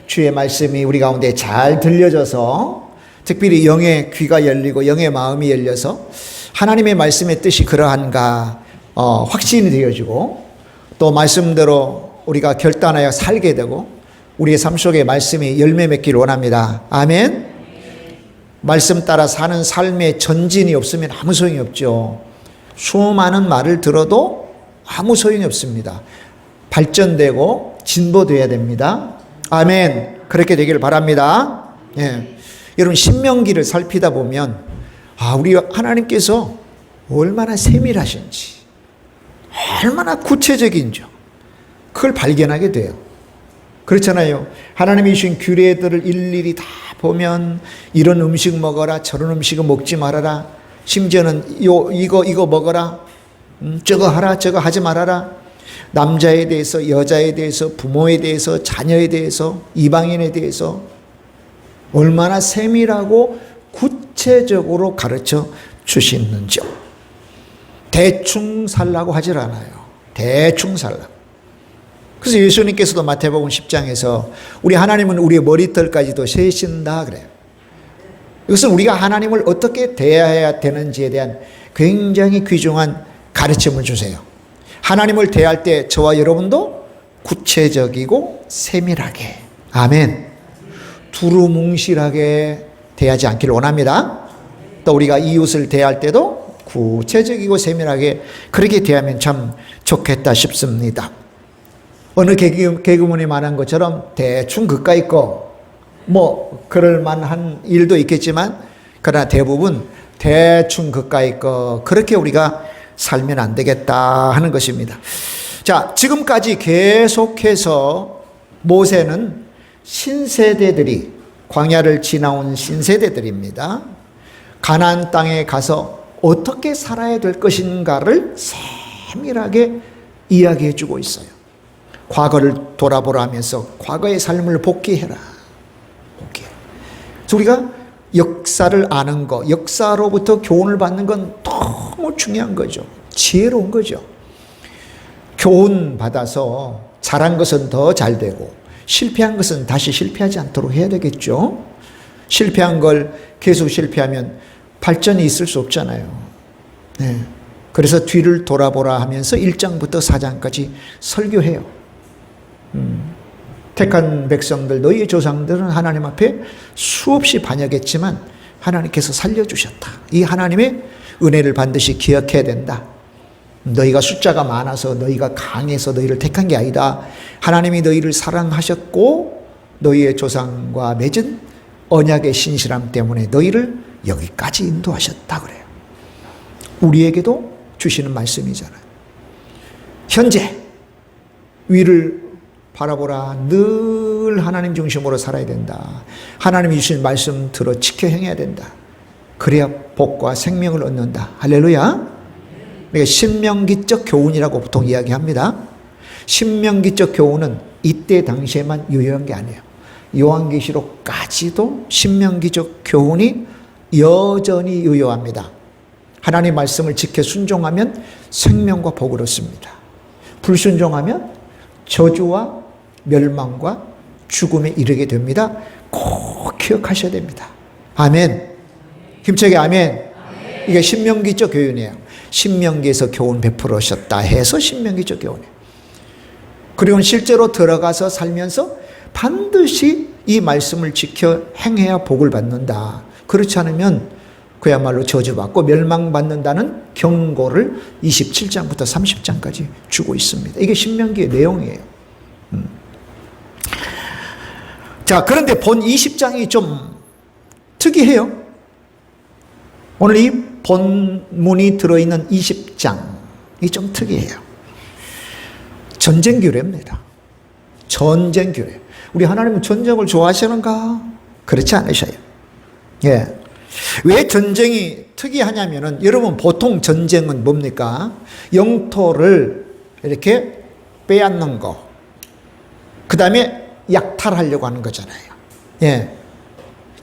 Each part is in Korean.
주의 말씀이 우리 가운데 잘 들려져서 특별히 영의 귀가 열리고 영의 마음이 열려서 하나님의 말씀의 뜻이 그러한가 확신이 되어지고 또 말씀대로 우리가 결단하여 살게 되고 우리의 삶 속에 말씀이 열매 맺기를 원합니다. 아멘. 말씀 따라 사는 삶의 전진이 없으면 아무 소용이 없죠. 수많은 말을 들어도 아무 소용이 없습니다. 발전되고 진보되어야 됩니다. 아멘. 그렇게 되기를 바랍니다. 예. 여러분 신명기를 살피다 보면 우리 하나님께서 얼마나 세밀하신지 얼마나 구체적인지 그걸 발견하게 돼요. 그렇잖아요. 하나님이 주신 규례들을 일일이 다 보면 이런 음식 먹어라, 저런 음식은 먹지 말아라, 심지어는 이거 먹어라, 저거 하라, 저거 하지 말아라, 남자에 대해서, 여자에 대해서, 부모에 대해서, 자녀에 대해서, 이방인에 대해서 얼마나 세밀하고 구체적으로 가르쳐 주시는지요. 대충 살라고 하질 않아요. 대충 살라고. 그래서 예수님께서도 마태복음 10장에서 우리 하나님은 우리의 머리털까지도 세신다 그래요. 이것은 우리가 하나님을 어떻게 대해야 되는지에 대한 굉장히 귀중한 가르침을 주세요. 하나님을 대할 때 저와 여러분도 구체적이고 세밀하게, 아멘, 두루뭉실하게 대하지 않기를 원합니다. 또 우리가 이웃을 대할 때도 구체적이고 세밀하게 그렇게 대하면 참 좋겠다 싶습니다. 어느 개그맨이 말한 것처럼 대충 그까이 거 그럴 만한 일도 있겠지만 그러나 대부분 대충 그까이 거 그렇게 우리가 살면 안 되겠다 하는 것입니다. 자, 지금까지 계속해서 모세는 신세대들이 광야를 지나온 신세대들입니다. 가나안 땅에 가서 어떻게 살아야 될 것인가를 세밀하게 이야기해 주고 있어요. 과거를 돌아보라 하면서 과거의 삶을 복귀해라. 그래서 우리가 역사를 아는 것, 역사로부터 교훈을 받는 건 너무 중요한 거죠. 지혜로운 거죠. 교훈 받아서 잘한 것은 더 잘 되고 실패한 것은 다시 실패하지 않도록 해야 되겠죠. 실패한 걸 계속 실패하면 발전이 있을 수 없잖아요. 네. 그래서 뒤를 돌아보라 하면서 1장부터 4장까지 설교해요. 택한 백성들, 너희의 조상들은 하나님 앞에 수없이 반역했지만 하나님께서 살려주셨다. 이 하나님의 은혜를 반드시 기억해야 된다. 너희가 숫자가 많아서 너희가 강해서 너희를 택한 게 아니다. 하나님이 너희를 사랑하셨고 너희의 조상과 맺은 언약의 신실함 때문에 너희를 여기까지 인도하셨다 그래요. 우리에게도 주시는 말씀이잖아요. 현재 위를 바라보라. 늘 하나님 중심으로 살아야 된다. 하나님이 주신 말씀 들어 지켜 행해야 된다. 그래야 복과 생명을 얻는다. 할렐루야. 그러니까 신명기적 교훈이라고 보통 이야기합니다. 신명기적 교훈은 이때 당시에만 유효한 게 아니에요. 요한계시록까지도 신명기적 교훈이 여전히 유효합니다. 하나님의 말씀을 지켜 순종하면 생명과 복을 얻습니다. 불순종하면 저주와 멸망과 죽음에 이르게 됩니다. 꼭 기억하셔야 됩니다. 아멘. 힘차게 아멘. 이게 신명기적 교훈이에요. 신명기에서 교훈 베풀으셨다 해서 신명기적 교훈이에요. 그리고 실제로 들어가서 살면서 반드시 이 말씀을 지켜 행해야 복을 받는다. 그렇지 않으면 그야말로 저주받고 멸망받는다는 경고를 27장부터 30장까지 주고 있습니다. 이게 신명기의 내용이에요. 자, 그런데 본 20장이 좀 특이해요. 오늘 이 본문이 들어있는 20장이 좀 특이해요. 전쟁 규례입니다. 전쟁 규례. 우리 하나님은 전쟁을 좋아하시는가? 그렇지 않으셔요. 예. 왜 전쟁이 특이하냐면은 여러분 보통 전쟁은 뭡니까? 영토를 이렇게 빼앗는 거. 그 다음에 약탈하려고 하는 거잖아요. 예.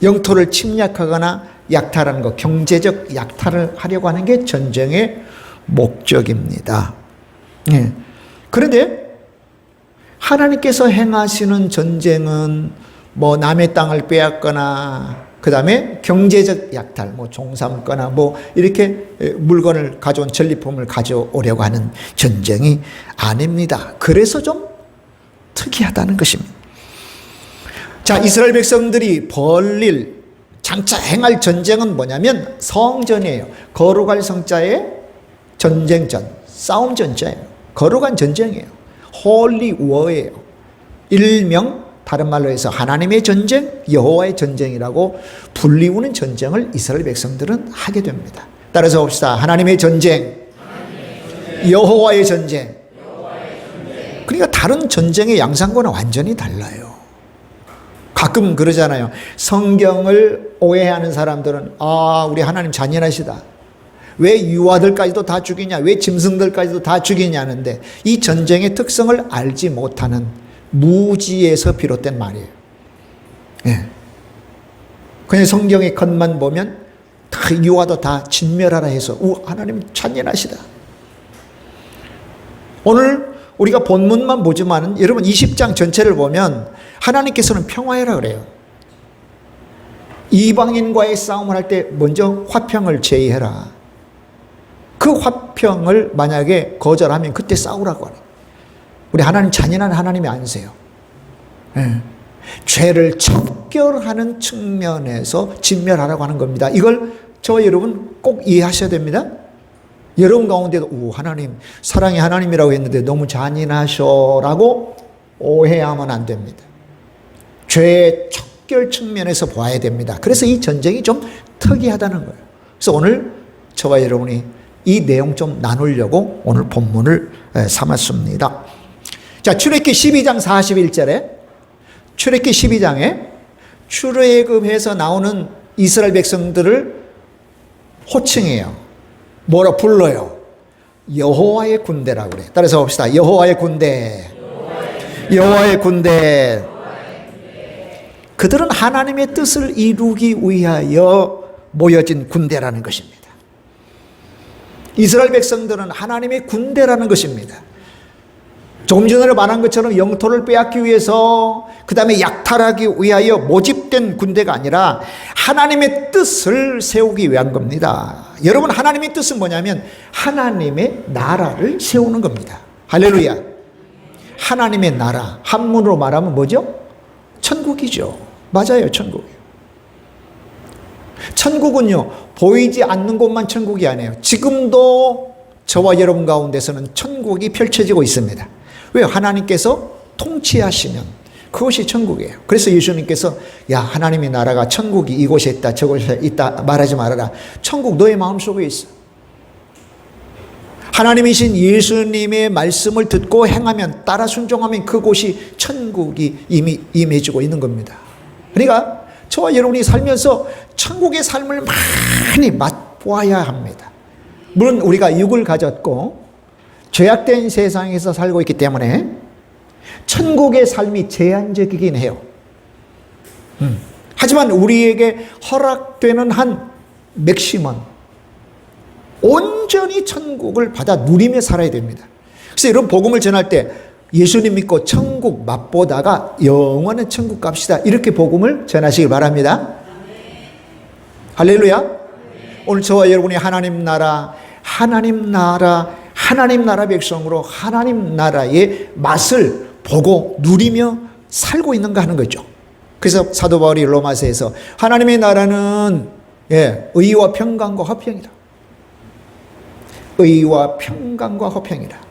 영토를 침략하거나 약탈하는 거, 경제적 약탈을 하려고 하는 게 전쟁의 목적입니다. 예. 그런데 하나님께서 행하시는 전쟁은 뭐 남의 땅을 빼앗거나 그 다음에 경제적 약탈, 뭐 종 삼거나 뭐 이렇게 물건을 가져온 전리품을 가져오려고 하는 전쟁이 아닙니다. 그래서 좀 특이하다는 것입니다. 자, 이스라엘 백성들이 벌릴 장차 행할 전쟁은 뭐냐면 성전이에요. 거룩할 성자의 전쟁전, 싸움 전쟁이에요. 거룩한 전쟁이에요. 홀리 워예요. 일명 다른 말로 해서 하나님의 전쟁, 여호와의 전쟁이라고 불리우는 전쟁을 이스라엘 백성들은 하게 됩니다. 따라서 봅시다. 하나님의 전쟁, 여호와의 전쟁. 그러니까 다른 전쟁의 양상과는 완전히 달라요. 가끔 그러잖아요. 성경을 오해하는 사람들은 우리 하나님 잔인하시다. 왜 유아들까지도 다 죽이냐? 왜 짐승들까지도 다 죽이냐는데 이 전쟁의 특성을 알지 못하는 무지에서 비롯된 말이에요. 예. 그냥 성경의 겉만 보면 다 유아도 다 진멸하라 해서 하나님 잔인하시다. 오늘 우리가 본문만 보지만 여러분 20장 전체를 보면 하나님께서는 평화해라 그래요. 이방인과의 싸움을 할 때 먼저 화평을 제의해라. 그 화평을 만약에 거절하면 그때 싸우라고 하래요. 우리 하나님 잔인한 하나님이 아니세요. 네. 죄를 척결하는 측면에서 진멸하라고 하는 겁니다. 이걸 저와 여러분 꼭 이해하셔야 됩니다. 여러분 가운데도 하나님 사랑의 하나님이라고 했는데 너무 잔인하셔라고 오해하면 안 됩니다. 죄의 척결 측면에서 봐야 됩니다. 그래서 이 전쟁이 좀 특이하다는 거예요. 그래서 오늘 저와 여러분이 이 내용 좀 나누려고 오늘 본문을 삼았습니다. 자, 출애굽기 12장 41절에 출애굽기 12장에 출애굽해서 나오는 이스라엘 백성들을 호칭해요. 뭐라 불러요? 여호와의 군대라고 그래요. 따라서 봅시다. 여호와의 군대. 여호와의 군대. 그들은 하나님의 뜻을 이루기 위하여 모여진 군대라는 것입니다. 이스라엘 백성들은 하나님의 군대라는 것입니다. 조금 전에 말한 것처럼 영토를 빼앗기 위해서 그 다음에 약탈하기 위하여 모집된 군대가 아니라 하나님의 뜻을 세우기 위한 겁니다. 여러분 하나님의 뜻은 뭐냐면 하나님의 나라를 세우는 겁니다. 할렐루야. 하나님의 나라 한문으로 말하면 뭐죠? 천국이죠. 맞아요. 천국이에요. 천국은요 보이지 않는 곳만 천국이 아니에요. 지금도 저와 여러분 가운데서는 천국이 펼쳐지고 있습니다. 왜요? 하나님께서 통치하시면 그것이 천국이에요. 그래서 예수님께서 야 하나님의 나라가 천국이 이곳에 있다 저곳에 있다 말하지 말아라. 천국 너의 마음속에 있어. 하나님이신 예수님의 말씀을 듣고 행하면 따라 순종하면 그곳이 천국이 이미 임해지고 있는 겁니다. 그러니까 저와 여러분이 살면서 천국의 삶을 많이 맛보아야 합니다. 물론 우리가 육을 가졌고 죄악된 세상에서 살고 있기 때문에 천국의 삶이 제한적이긴 해요. 하지만 우리에게 허락되는 한 맥시멈 온전히 천국을 받아 누리며 살아야 됩니다. 그래서 이런 복음을 전할 때 예수님 믿고 천국 맛보다가 영원한 천국 갑시다. 이렇게 복음을 전하시길 바랍니다. 할렐루야. 오늘 저와 여러분이 하나님 나라 백성으로 하나님 나라의 맛을 보고 누리며 살고 있는가 하는 거죠. 그래서 사도 바울이 로마서에서 하나님의 나라는 의와 평강과 화평이다. 의와 평강과 화평이다.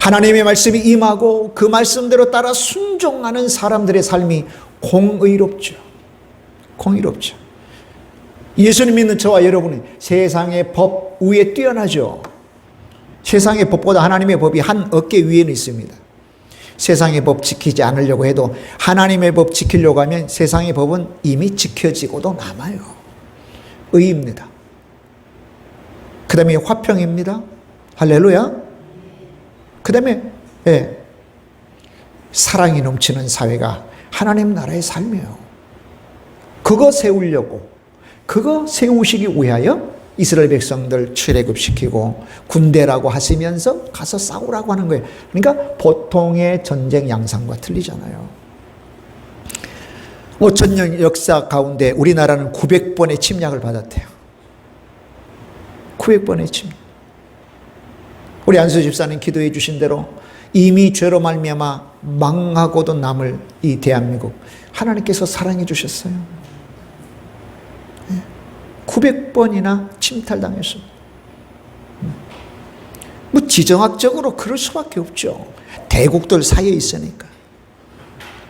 하나님의 말씀이 임하고 그 말씀대로 따라 순종하는 사람들의 삶이 공의롭죠. 공의롭죠. 예수님 믿는 저와 여러분이 세상의 법 위에 뛰어나죠. 세상의 법보다 하나님의 법이 한 어깨 위에는 있습니다. 세상의 법 지키지 않으려고 해도 하나님의 법 지키려고 하면 세상의 법은 이미 지켜지고도 남아요. 의입니다. 그 다음에 화평입니다. 할렐루야. 그 다음에 사랑이 넘치는 사회가 하나님 나라의 삶이에요. 그거 세우려고 그거 세우시기 위하여 이스라엘 백성들 출애굽시키고 군대라고 하시면서 가서 싸우라고 하는 거예요. 그러니까 보통의 전쟁 양상과 틀리잖아요. 5,000년 역사 가운데 우리나라는 900번의 침략을 받았대요. 900번의 침략. 우리 안수 집사님 기도해 주신 대로 이미 죄로 말미암아 망하고도 남을 이 대한민국 하나님께서 사랑해 주셨어요. 900번이나 침탈당했습니다. 뭐 지정학적으로 그럴 수밖에 없죠. 대국들 사이에 있으니까.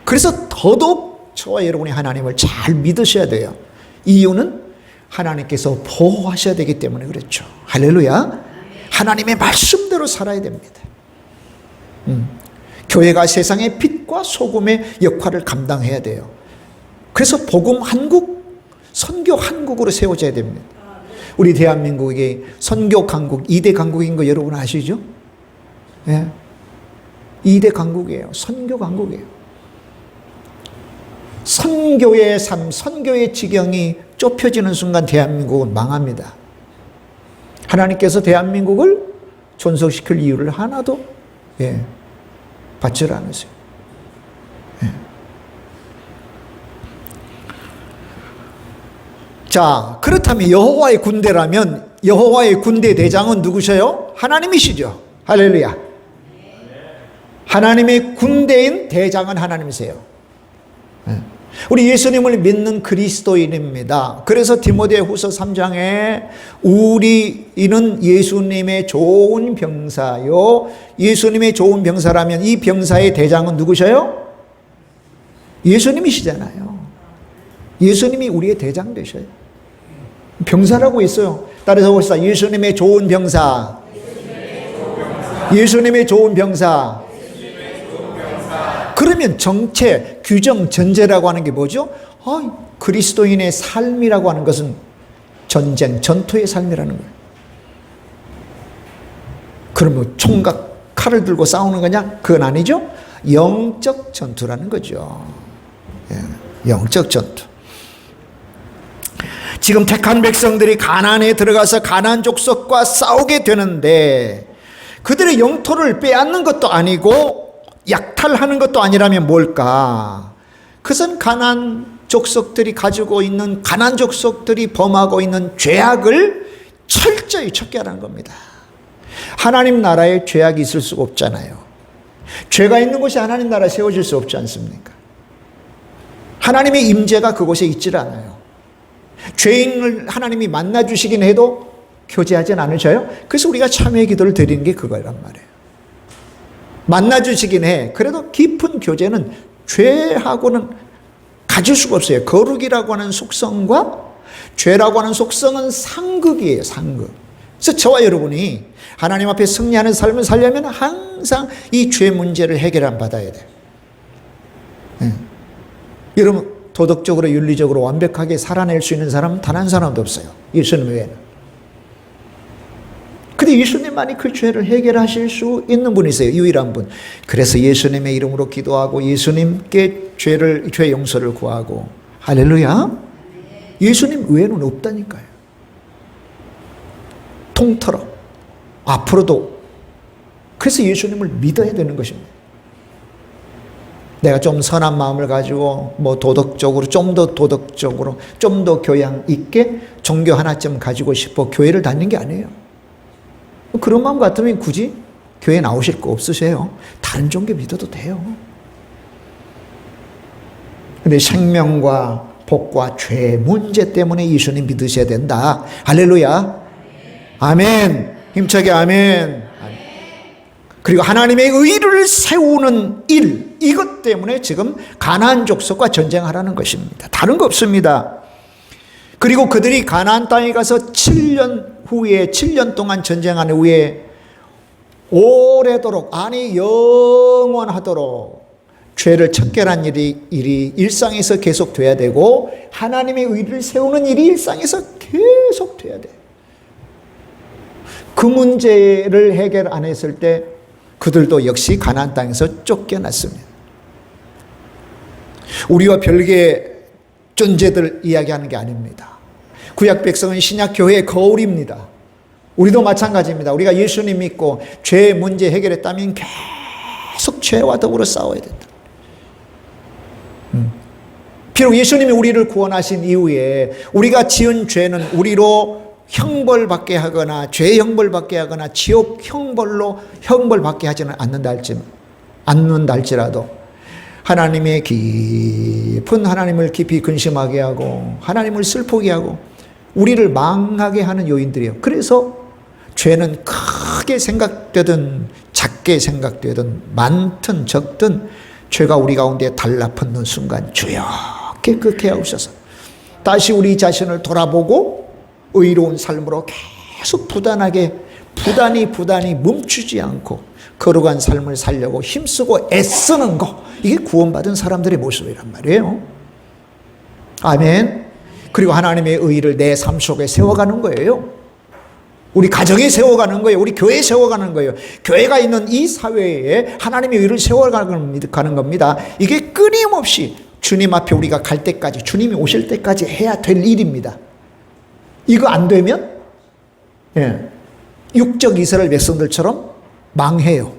그래서 더더욱 저와 여러분이 하나님을 잘 믿으셔야 돼요. 이유는 하나님께서 보호하셔야 되기 때문에 그렇죠. 할렐루야. 하나님의 말씀대로 살아야 됩니다. 교회가 세상의 빛과 소금의 역할을 감당해야 돼요. 그래서 복음 한국, 선교 한국으로 세워져야 됩니다. 우리 대한민국이 선교 강국, 2대 강국인 거 여러분 아시죠? 예. 2대 강국이에요. 선교 강국이에요. 선교의 삶, 선교의 지경이 좁혀지는 순간 대한민국은 망합니다. 하나님께서 대한민국을 존속시킬 이유를 하나도 받지를 않으세요. 자, 그렇다면 여호와의 군대라면 여호와의 군대 대장은 누구셔요? 하나님이시죠. 할렐루야. 하나님의 군대인 대장은 하나님이세요. 우리 예수님을 믿는 그리스도인입니다. 그래서 디모데후서 3장에 우리는 예수님의 좋은 병사요. 예수님의 좋은 병사라면 이 병사의 대장은 누구셔요? 예수님이시잖아요. 예수님이 우리의 대장 되셔요. 병사라고 있어요. 따라서 봅시다. 예수님의 좋은 병사. 예수님의 좋은 병사. 그러면 정체, 규정, 전제라고 하는 게 뭐죠? 그리스도인의 삶이라고 하는 것은 전쟁, 전투의 삶이라는 거예요. 그러면 총각, 칼을 들고 싸우는 거냐? 그건 아니죠. 영적 전투라는 거죠. 영적 전투. 지금 택한 백성들이 가나안에 들어가서 가나안 족속과 싸우게 되는데 그들의 영토를 빼앗는 것도 아니고 약탈하는 것도 아니라면 뭘까? 그것은 가나안 족속들이 가지고 있는, 가나안 족속들이 범하고 있는 죄악을 철저히 척결하는 겁니다. 하나님 나라에 죄악이 있을 수가 없잖아요. 죄가 있는 곳이 하나님 나라에 세워질 수 없지 않습니까? 하나님의 임재가 그곳에 있질 않아요. 죄인을 하나님이 만나주시긴 해도 교제하진 않으셔요. 그래서 우리가 참회의 기도를 드리는 게 그거란 말이에요. 만나주시긴 해. 그래도 깊은 교제는 죄하고는 가질 수가 없어요. 거룩이라고 하는 속성과 죄라고 하는 속성은 상극이에요. 상극. 그래서 저와 여러분이 하나님 앞에 승리하는 삶을 살려면 항상 이 죄 문제를 해결 받아야 돼요. 여러분 도덕적으로 윤리적으로 완벽하게 살아낼 수 있는 사람은 단 한 사람도 없어요. 예수님 외에는. 근데 예수님만이 그 죄를 해결하실 수 있는 분이세요. 유일한 분. 그래서 예수님의 이름으로 기도하고 예수님께 죄 용서를 구하고. 할렐루야. 예수님 외에는 없다니까요. 통틀어. 앞으로도. 그래서 예수님을 믿어야 되는 것입니다. 내가 좀 선한 마음을 가지고 도덕적으로 좀 더 도덕적으로 좀 더 교양 있게 종교 하나쯤 가지고 싶어 교회를 다니는 게 아니에요. 그런 마음 같으면 굳이 교회 나오실 거 없으세요. 다른 종교 믿어도 돼요. 근데 생명과 복과 죄 문제 때문에 예수님 믿으셔야 된다. 할렐루야. 아멘. 힘차게 아멘. 그리고 하나님의 의를 세우는 일, 이것 때문에 지금 가나안 족속과 전쟁하라는 것입니다. 다른 거 없습니다. 그리고 그들이 가나안 땅에 가서 7년 동안 전쟁한 후에 오래도록, 아니 영원하도록 죄를 척결한 일이 일상에서 계속돼야 되고 하나님의 의를 세우는 일이 일상에서 계속돼야 돼요. 그 문제를 해결 안 했을 때 그들도 역시 가나안 땅에서 쫓겨났습니다. 우리와 별개의 존재들 이야기하는 게 아닙니다. 구약 백성은 신약 교회의 거울입니다. 우리도 마찬가지입니다. 우리가 예수님 믿고 죄의 문제 해결했다면 계속 죄와 더불어 싸워야 된다. 비록 예수님이 우리를 구원하신 이후에 우리가 지은 죄는 우리로 형벌받게 하거나 죄 형벌받게 하거나 지옥 형벌받게 하지는 않는다 할지라도 하나님의 깊은 하나님을 깊이 근심하게 하고 하나님을 슬프게 하고 우리를 망하게 하는 요인들이에요. 그래서 죄는 크게 생각되든 작게 생각되든 많든 적든 죄가 우리 가운데 달라붙는 순간 주여 깨끗게 하옵소서. 다시 우리 자신을 돌아보고 의로운 삶으로 계속 부단히 멈추지 않고 거룩한 삶을 살려고 힘쓰고 애쓰는 거, 이게 구원받은 사람들의 모습이란 말이에요. 아멘. 그리고 하나님의 의를 내 삶 속에 세워가는 거예요. 우리 가정에 세워가는 거예요. 우리 교회에 세워가는 거예요. 교회가 있는 이 사회에 하나님의 의를 세워가는 겁니다. 이게 끊임없이 주님 앞에 우리가 갈 때까지, 주님이 오실 때까지 해야 될 일입니다. 이거 안 되면 육적 이스라엘 백성들처럼 망해요.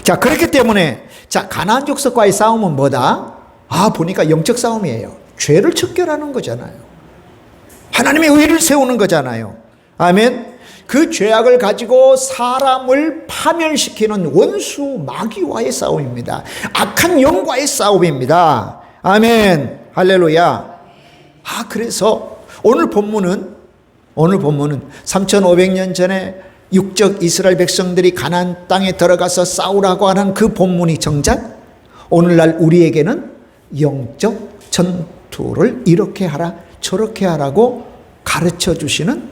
자, 그렇기 때문에 가나안 족속과의 싸움은 뭐다? 보니까 영적 싸움이에요. 죄를 척결하는 거잖아요. 하나님의 의를 세우는 거잖아요. 아멘. 그 죄악을 가지고 사람을 파멸시키는 원수 마귀와의 싸움입니다. 악한 영과의 싸움입니다. 아멘. 할렐루야. 그래서 오늘 본문은 3500년 전에 육적 이스라엘 백성들이 가나안 땅에 들어가서 싸우라고 하는 그 본문이 정작 오늘날 우리에게는 영적 전투를 이렇게 하라 저렇게 하라고 가르쳐 주시는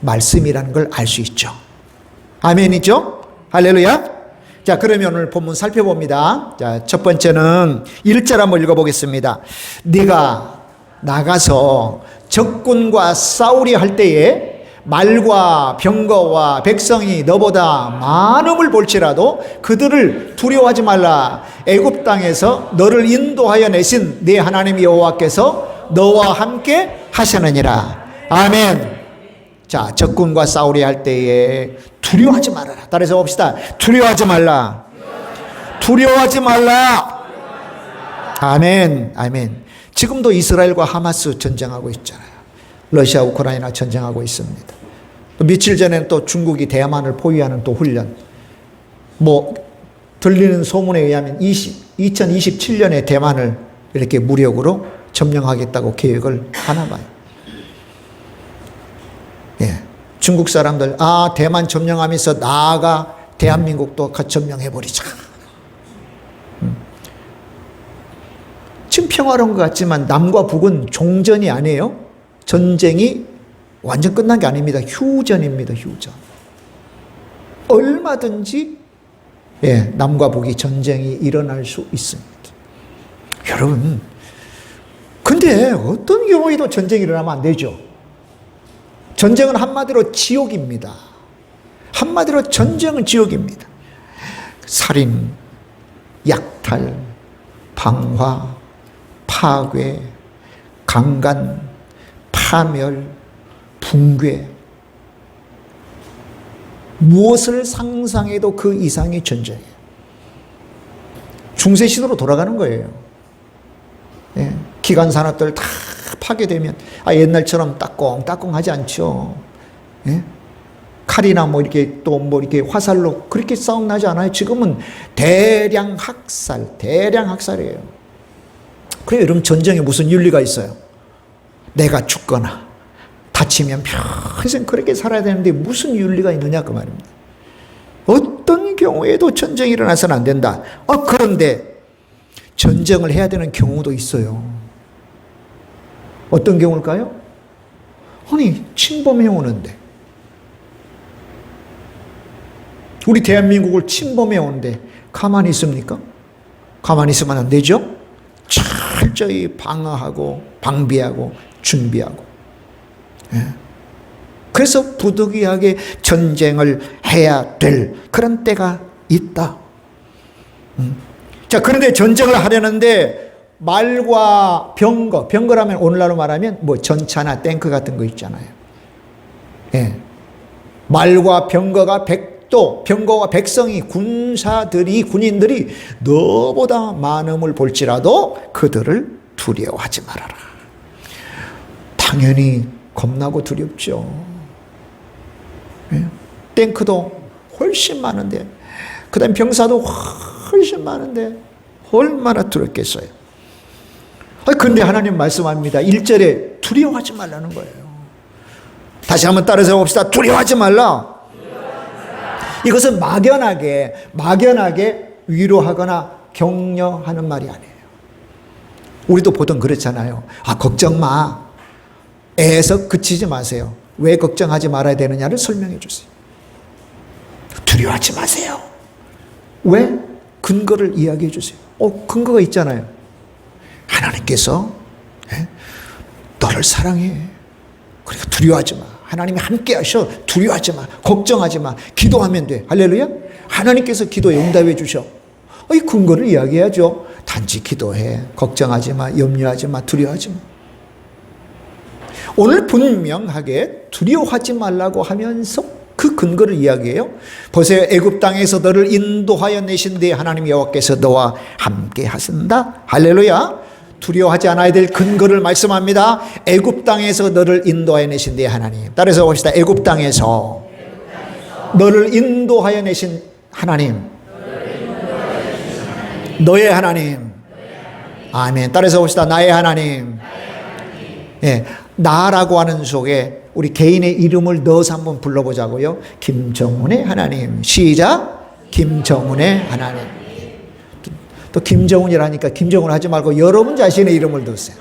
말씀이라는 걸 알 수 있죠. 아멘이죠? 할렐루야. 자, 그러면 오늘 본문 살펴봅니다. 자, 첫 번째는 1절 한번 읽어보겠습니다. 네가 나가서 적군과 싸우리 할 때에 말과 병거와 백성이 너보다 많음을 볼지라도 그들을 두려워하지 말라. 애굽 땅에서 너를 인도하여 내신 네 하나님 여호와께서 너와 함께 하시느니라. 아멘. 자, 적군과 싸우리 할 때에 두려워하지 말아라. 따라서 봅시다. 두려워하지 말라. 두려워하지 말라. 아멘. 아멘. 지금도 이스라엘과 하마스 전쟁하고 있잖아요. 러시아 우크라이나 전쟁하고 있습니다. 또 며칠 전에는 또 중국이 대만을 포위하는 또 훈련. 들리는 소문에 의하면 2027년에 대만을 이렇게 무력으로 점령하겠다고 계획을 하나 봐요. 중국 사람들 대만 점령하면서 나아가 대한민국도 같이 점령해버리자. 지금 평화로운 것 같지만 남과 북은 종전이 아니에요. 전쟁이 완전 끝난 게 아닙니다. 휴전입니다. 휴전. 얼마든지 남과 북이 전쟁이 일어날 수 있습니다. 여러분, 근데 어떤 경우에도 전쟁이 일어나면 안 되죠. 전쟁은 한마디로 지옥입니다. 한마디로 전쟁은 지옥입니다. 살인, 약탈, 방화, 파괴, 강간, 파멸, 붕괴, 무엇을 상상해도 그 이상의 전쟁이에요. 중세시대로 돌아가는 거예요. 기관 산업들 다 파괴되면 옛날처럼 따꽁따꽁하지 않죠. 칼이나 이렇게 화살로 그렇게 싸움 나지 않아요. 지금은 대량 학살이에요. 그래요. 여러분, 전쟁에 무슨 윤리가 있어요? 내가 죽거나 다치면 평생 그렇게 살아야 되는데 무슨 윤리가 있느냐 그 말입니다. 어떤 경우에도 전쟁이 일어나서는 안 된다. 그런데 전쟁을 해야 되는 경우도 있어요. 어떤 경우일까요? 침범해 오는데, 우리 대한민국을 침범해 오는데 가만히 있습니까? 가만히 있으면 안 되죠. 철저히 방어하고 방비하고 준비하고. 그래서 부득이하게 전쟁을 해야 될 그런 때가 있다. 자, 그런데 전쟁을 하려는데 말과 병거라면 오늘날로 말하면 뭐 전차나 탱크 같은 거 있잖아요. 예. 말과 병거가 병거와 백성이 군인들이 너보다 많음을 볼지라도 그들을 두려워하지 말아라. 당연히 겁나고 두렵죠. 예? 탱크도 훨씬 많은데, 그 다음 병사도 훨씬 많은데 얼마나 두렵겠어요. 그런데 하나님 말씀합니다. 1절에 두려워하지 말라는 거예요. 다시 한번 따라서 봅시다. 두려워하지 말라. 이것은 막연하게 위로하거나 격려하는 말이 아니에요. 우리도 보통 그렇잖아요. 걱정 마. 애에서 그치지 마세요. 왜 걱정하지 말아야 되느냐를 설명해 주세요. 두려워하지 마세요. 왜? 근거를 이야기해 주세요. 근거가 있잖아요. 하나님께서 너를 사랑해. 그러니까 두려워하지 마. 하나님이 함께 하셔. 두려워하지 마. 걱정하지 마. 기도하면 돼. 할렐루야. 하나님께서 기도에 응답해 주셔. 이 근거를 이야기해야죠. 단지 기도해. 걱정하지 마. 염려하지 마. 두려워하지 마. 오늘 분명하게 두려워하지 말라고 하면서 그 근거를 이야기해요. 보세요. 애굽 땅에서 너를 인도하여 내신 뒤에 하나님 여호와께서 너와 함께 하신다. 할렐루야. 두려워하지 않아야 될 근거를 말씀합니다. 애굽 땅에서 너를 인도하여 내신 뒤에 하나님. 따라서 봅시다. 애굽 땅에서 너를 인도하여 내신 하나님. 너의 하나님. 아멘. 따라서 봅시다. 나의 하나님. 예, 나라고 하는 속에 우리 개인의 이름을 넣어서 한번 불러보자고요. 김정훈의 하나님. 시작. 김정훈의 하나님. 또 김정훈이라니까 김정훈 하지 말고 여러분 자신의 이름을 넣으세요.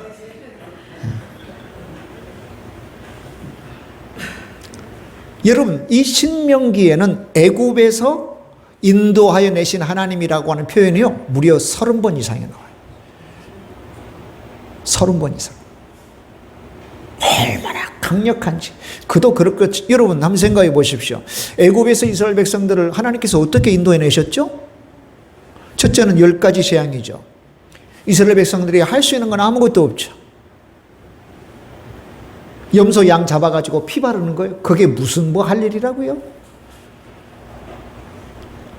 여러분, 이 신명기에는 애굽에서 인도하여 내신 하나님이라고 하는 표현이요, 무려 30번 이상이 나와요. 30번 이상. 얼마나 강력한지. 그도 그렇고, 여러분 한번 생각해 보십시오. 애굽에서 이스라엘 백성들을 하나님께서 어떻게 인도해 내셨죠? 첫째는 10가지 재앙이죠. 이스라엘 백성들이 할 수 있는 건 아무것도 없죠. 염소 양 잡아가지고 피 바르는 거예요. 그게 무슨 뭐 할 일이라고요?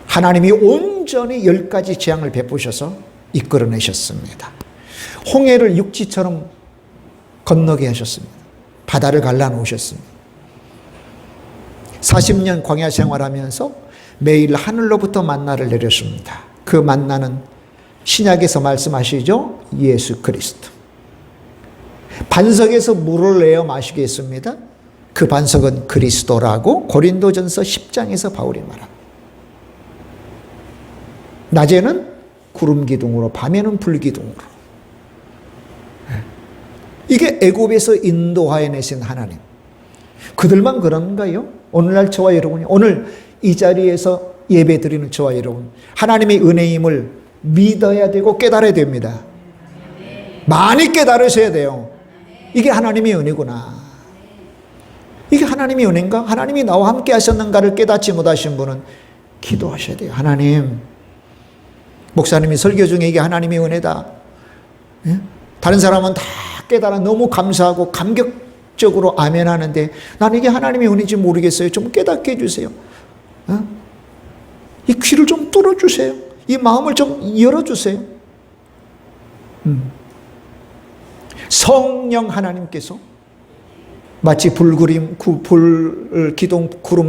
하나님이 온전히 10가지 재앙을 베푸셔서 이끌어내셨습니다. 홍해를 육지처럼 건너게 하셨습니다. 바다를 갈라놓으셨습니다. 40년 광야 생활하면서 매일 하늘로부터 만나를 내렸습니다. 그 만나는 신약에서 말씀하시죠. 예수 그리스도. 반석에서 물을 내어 마시게 했습니다. 그 반석은 그리스도라고 고린도전서 10장에서 바울이 말합니다. 낮에는 구름 기둥으로, 밤에는 불 기둥으로. 이게 애굽에서 인도하여 내신 하나님. 그들만 그런가요? 오늘날 저와 여러분이, 오늘 이 자리에서 예배 드리는 저와 여러분, 하나님의 은혜임을 믿어야 되고 깨달아야 됩니다. 많이 깨달으셔야 돼요. 이게 하나님의 은혜구나. 이게 하나님의 은혜인가? 하나님이 나와 함께 하셨는가를 깨닫지 못하신 분은 기도하셔야 돼요. 하나님, 목사님이 설교 중에 이게 하나님의 은혜다. 예? 다른 사람은 다 깨달아 너무 감사하고 감격적으로 아멘 하는데 나는 이게 하나님의 은혜인지 모르겠어요. 좀 깨닫게 해주세요. 이 귀를 좀 뚫어주세요. 이 마음을 좀 열어주세요. 성령 하나님께서 마치 구름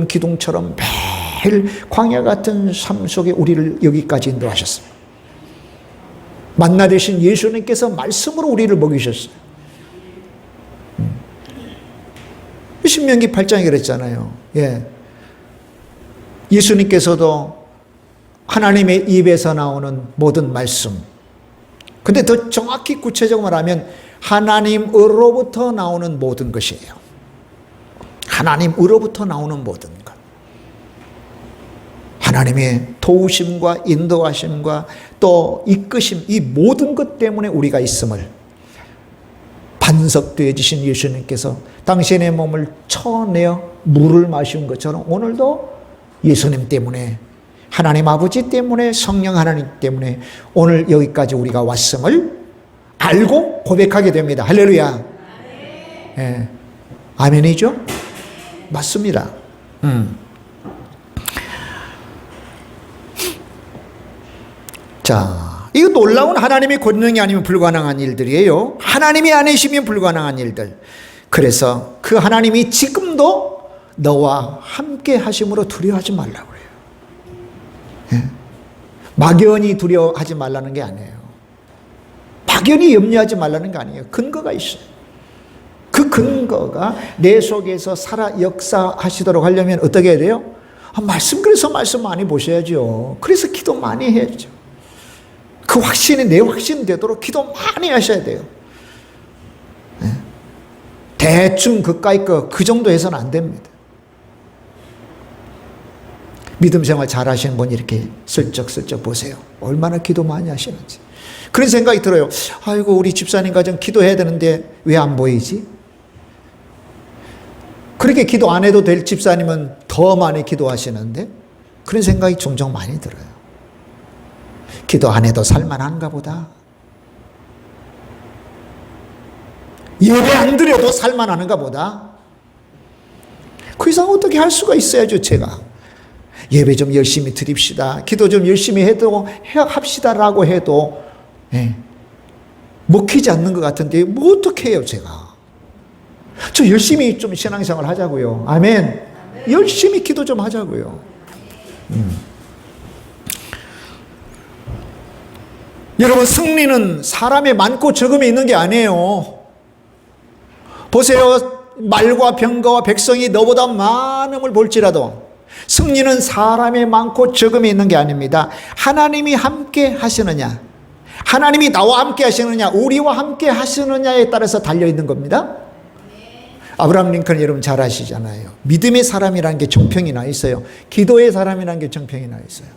기둥처럼 매일 광야 같은 삶 속에 우리를 여기까지 인도하셨습니다. 만나 되신 예수님께서 말씀으로 우리를 먹이셨어요. 신명기 8장에 그랬잖아요. 예. 예수님께서도 하나님의 입에서 나오는 모든 말씀. 근데 더 정확히 구체적으로 말하면 하나님으로부터 나오는 모든 것이에요. 하나님으로부터 나오는 모든 것. 하나님의 도우심과 인도하심과 또 이끄심, 이 모든 것 때문에 우리가 있음을 반석되어 주신 예수님께서 당신의 몸을 쳐내어 물을 마신 것처럼 오늘도 예수님 때문에 하나님 아버지 때문에, 성령 하나님 때문에 오늘 여기까지 우리가 왔음을 알고 고백하게 됩니다. 할렐루야. 예. 아멘이죠? 맞습니다. 자, 이거 놀라운 하나님의 권능이 아니면 불가능한 일들이에요. 하나님이 아니시면 불가능한 일들. 그래서 그 하나님이 지금도 너와 함께 하심으로 두려워하지 말라고 그래요. 예? 막연히 두려워하지 말라는 게 아니에요. 막연히 염려하지 말라는 게 아니에요. 근거가 있어요. 그 근거가 내 속에서 살아 역사하시도록 하려면 어떻게 해야 돼요? 그래서 말씀 많이 보셔야죠. 그래서 기도 많이 해야죠. 그 확신이 내 확신 되도록 기도 많이 하셔야 돼요. 네? 대충 그까이 그 정도 해서는 안 됩니다. 믿음 생활 잘 하시는 분이 이렇게 슬쩍슬쩍 보세요. 얼마나 기도 많이 하시는지. 그런 생각이 들어요. 아이고, 우리 집사님 가정 기도해야 되는데 왜 안 보이지? 그렇게 기도 안 해도 될 집사님은 더 많이 기도하시는데 그런 생각이 종종 많이 들어요. 기도 안 해도 살만한가 보다. 예배 안 드려도 살만하는가 보다. 그 이상 어떻게 할 수가 있어야죠. 제가 예배 좀 열심히 드립시다, 기도 좀 열심히 합시다라고 해도 먹히지 않는 것 같은데 뭐 어떻게 해요. 제가 저 열심히 좀 신앙생활 하자고요. 아멘. 열심히 기도 좀 하자고요. 여러분, 승리는 사람의 많고 적음이 있는 게 아니에요. 보세요. 말과 병거와 백성이 너보다 많음을 볼지라도 승리는 사람의 많고 적음이 있는 게 아닙니다. 하나님이 함께 하시느냐, 하나님이 나와 함께 하시느냐, 우리와 함께 하시느냐에 따라서 달려있는 겁니다. 아브라함 링컨 여러분 잘 아시잖아요. 믿음의 사람이라는 게 정평이 나 있어요. 기도의 사람이라는 게 정평이 나 있어요.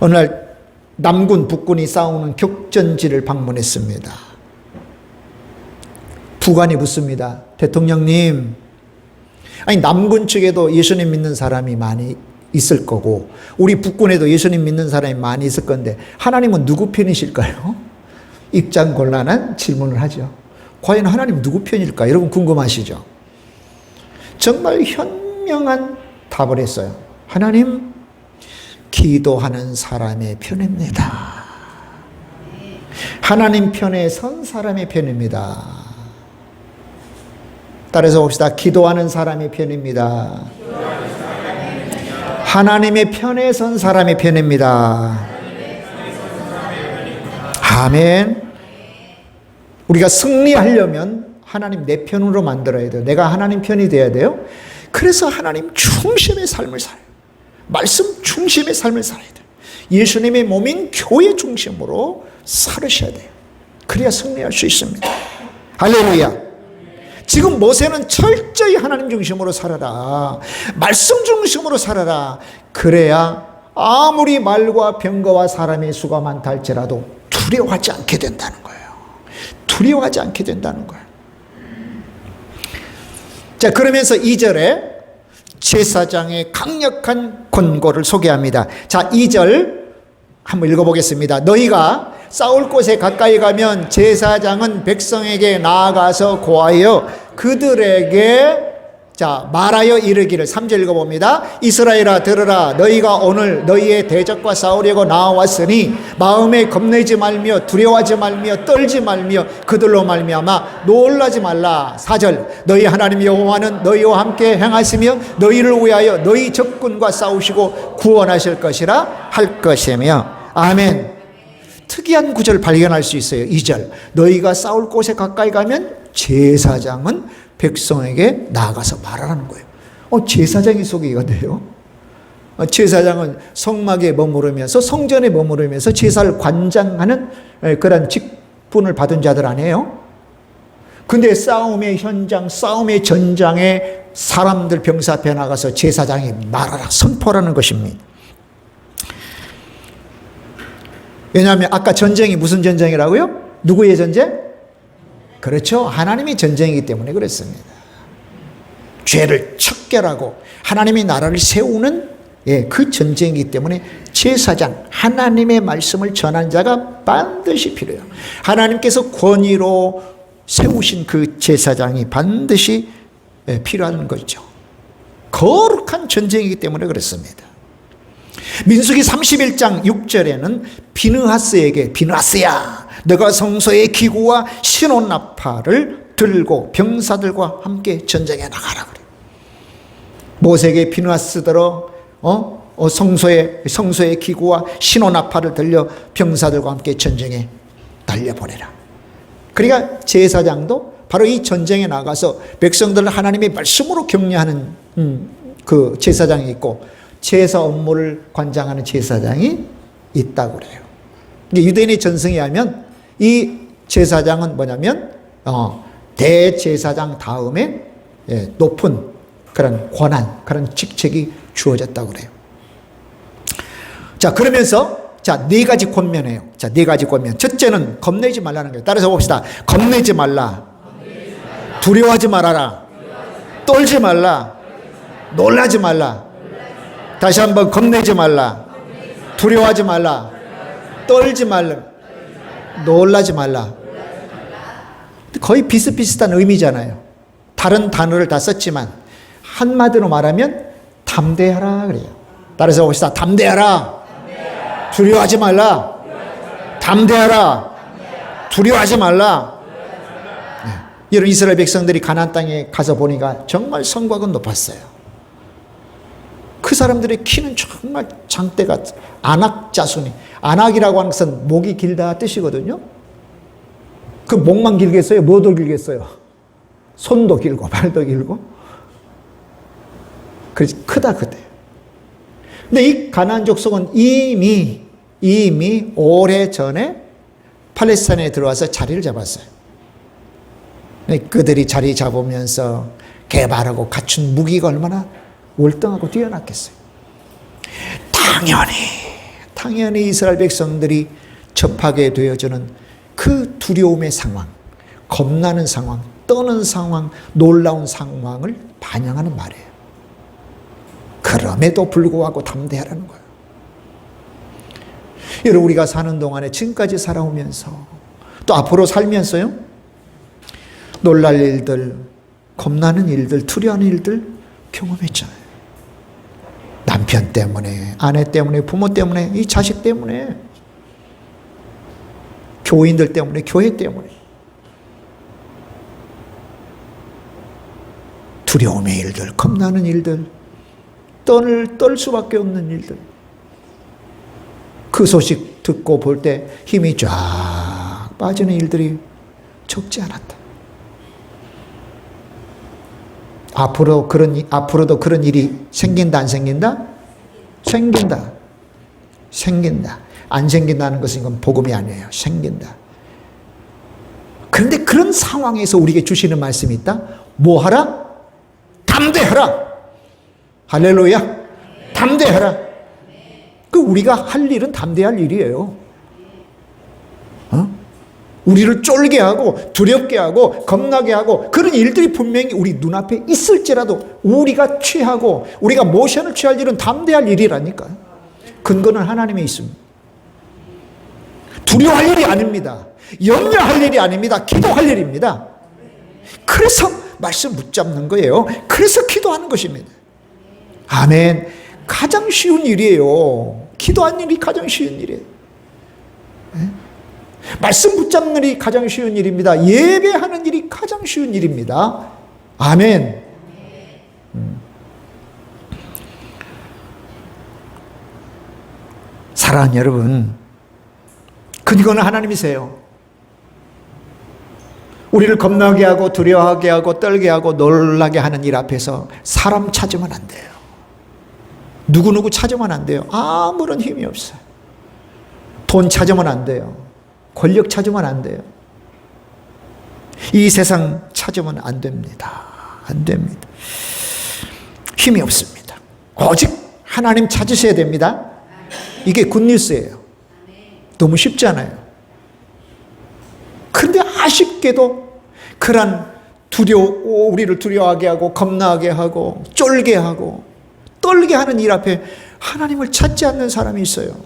어느 날 남군 북군이 싸우는 격전지를 방문했습니다. 부관이 묻습니다. 대통령님, 아니 남군 측에도 예수님 믿는 사람이 많이 있을 거고 우리 북군에도 예수님 믿는 사람이 많이 있을 건데 하나님은 누구 편이실까요? 입장 곤란한 질문을 하죠. 과연 하나님 누구 편일까? 여러분 궁금하시죠? 정말 현명한 답을 했어요. 하나님, 기도하는 사람의 편입니다. 하나님 편에 선 사람의 편입니다. 따라서 봅시다. 기도하는 사람의 편입니다. 하나님의 편에 선 사람의 편입니다. 아멘. 우리가 승리하려면 하나님 내 편으로 만들어야 돼요. 내가 하나님 편이 돼야 돼요. 그래서 하나님 중심의 삶을 살아요. 말씀 중심의 삶을 살아야 돼요. 예수님의 몸인 교회 중심으로 살으셔야 돼요. 그래야 승리할 수 있습니다. 할렐루야. 지금 모세는 철저히 하나님 중심으로 살아라, 말씀 중심으로 살아라. 그래야 아무리 말과 병거와 사람의 수가 많다 할지라도 두려워하지 않게 된다는 거예요. 두려워하지 않게 된다는 거예요. 자, 그러면서 2절에 제사장의 강력한 권고를 소개합니다. 자, 2절 한번 읽어보겠습니다. 너희가 싸울 곳에 가까이 가면 제사장은 백성에게 나아가서 고하여 그들에게 말하여 이르기를. 3절 읽어봅니다. 이스라엘아 들으라. 너희가 오늘 너희의 대적과 싸우려고 나왔으니 마음에 겁내지 말며 두려워하지 말며 떨지 말며 그들로 말미암아 놀라지 말라. 4절 너희 하나님 여호와는 너희와 함께 행하시며 너희를 위하여 너희 적군과 싸우시고 구원하실 것이라 할 것이며. 아멘. 특이한 구절 발견할 수 있어요. 2절 너희가 싸울 곳에 가까이 가면 제사장은 백성에게 나아가서 말하라는 거예요. 제사장이 소개가 돼요. 제사장은 성막에 머무르면서 성전에 머무르면서 제사를 관장하는 그런 직분을 받은 자들 아니에요? 근데 싸움의 현장, 싸움의 전장에 사람들 병사 앞에 나가서 제사장이 말하라, 선포라는 것입니다. 왜냐하면 아까 전쟁이 무슨 전쟁이라고요? 누구의 전쟁? 그렇죠. 하나님의 전쟁이기 때문에 그렇습니다. 죄를 척결하고 하나님의 나라를 세우는 예, 그 전쟁이기 때문에 제사장, 하나님의 말씀을 전한 자가 반드시 필요해요. 하나님께서 권위로 세우신 그 제사장이 반드시 필요한 거죠. 거룩한 전쟁이기 때문에 그렇습니다. 민수기 31장 6절에는 비느하스에게, 비느하스야, 너가 성소의 기구와 신혼나팔을 들고 병사들과 함께 전쟁에 나가라 그래. 모세에게 비느하스더러 성소의 기구와 신혼나팔을 들려 병사들과 함께 전쟁에 달려보내라. 그러니까 제사장도 바로 이 전쟁에 나가서 백성들을 하나님의 말씀으로 격려하는 그 제사장이 있고, 제사 업무를 관장하는 제사장이 있다고 그래요. 유대인의 전승에 하면 이 제사장은 뭐냐면 대제사장 다음에 높은 그런 권한, 그런 직책이 주어졌다고 그래요. 자, 그러면서 네 가지 권면해요. 네 가지 권면. 첫째는 겁내지 말라는 거예요. 따라서 봅시다. 겁내지 말라. 두려워하지 말아라. 떨지 말라. 놀라지 말라. 다시 한번 겁내지 말라. 두려워하지 말라. 떨지 말라. 놀라지 말라. 거의 비슷비슷한 의미잖아요. 다른 단어를 다 썼지만 한마디로 말하면 담대하라 그래요. 따라서 봅시다. 담대하라. 두려워하지 말라. 담대하라. 두려워하지 말라. 여러분, 이스라엘 백성들이 가나안 땅에 가서 보니까 정말 성곽은 높았어요. 그 사람들의 키는 정말 장대가, 안악 자손이, 안악이라고 하는 것은 목이 길다 뜻이거든요. 그 목만 길겠어요? 뭐도 길겠어요? 손도 길고 발도 길고. 그래서 크다 그래요. 근데 이 가나안 족속은 이미 오래전에 팔레스타인에 들어와서 자리를 잡았어요. 그들이 자리 잡으면서 개발하고 갖춘 무기가 얼마나 월등하고 뛰어났겠어요. 당연히 이스라엘 백성들이 접하게 되어지는 그 두려움의 상황, 겁나는 상황, 떠는 상황, 놀라운 상황을 반영하는 말이에요. 그럼에도 불구하고 담대하라는 거예요. 여러분, 우리가 사는 동안에 지금까지 살아오면서 또 앞으로 살면서요, 놀랄 일들, 겁나는 일들, 두려워하는 일들 경험했잖아요. 남편 때문에, 아내 때문에, 부모 때문에, 이 자식 때문에, 교인들 때문에, 교회 때문에. 두려움의 일들, 겁나는 일들, 떨 수밖에 없는 일들. 그 소식 듣고 볼 때 힘이 쫙 빠지는 일들이 적지 않았다. 앞으로도 그런 일이 생긴다, 안 생긴다? 생긴다. 안 생긴다는 것은 이건 복음이 아니에요. 생긴다. 그런데 그런 상황에서 우리에게 주시는 말씀이 있다. 뭐 하라? 담대하라. 할렐루야. 담대하라. 그 우리가 할 일은 담대할 일이에요. 우리를 쫄게 하고 두렵게 하고 겁나게 하고 그런 일들이 분명히 우리 눈앞에 있을지라도 우리가 취하고 우리가 모션을 취할 일은 담대할 일이라니까요. 근거는 하나님에 있습니다. 두려워할 일이 아닙니다. 염려할 일이 아닙니다. 기도할 일입니다. 그래서 말씀 붙잡는 거예요. 그래서 기도하는 것입니다. 아멘. 가장 쉬운 일이에요. 기도하는 일이 가장 쉬운 일이에요. 말씀 붙잡는 일이 가장 쉬운 일입니다. 예배하는 일이 가장 쉬운 일입니다. 아멘. 사랑하는 여러분, 근거는 하나님이세요. 우리를 겁나게 하고 두려워하게 하고 떨게 하고 놀라게 하는 일 앞에서 사람 찾으면 안 돼요. 누구누구 찾으면 안 돼요. 아무런 힘이 없어요. 돈 찾으면 안 돼요. 권력 찾으면 안 돼요. 이 세상 찾으면 안 됩니다. 안 됩니다. 힘이 없습니다. 오직 하나님 찾으셔야 됩니다. 이게 굿뉴스예요. 너무 쉽잖아요. 그런데 아쉽게도 그런 우리를 두려워하게 하고 겁나게 하고 쫄게 하고 떨게 하는 일 앞에 하나님을 찾지 않는 사람이 있어요.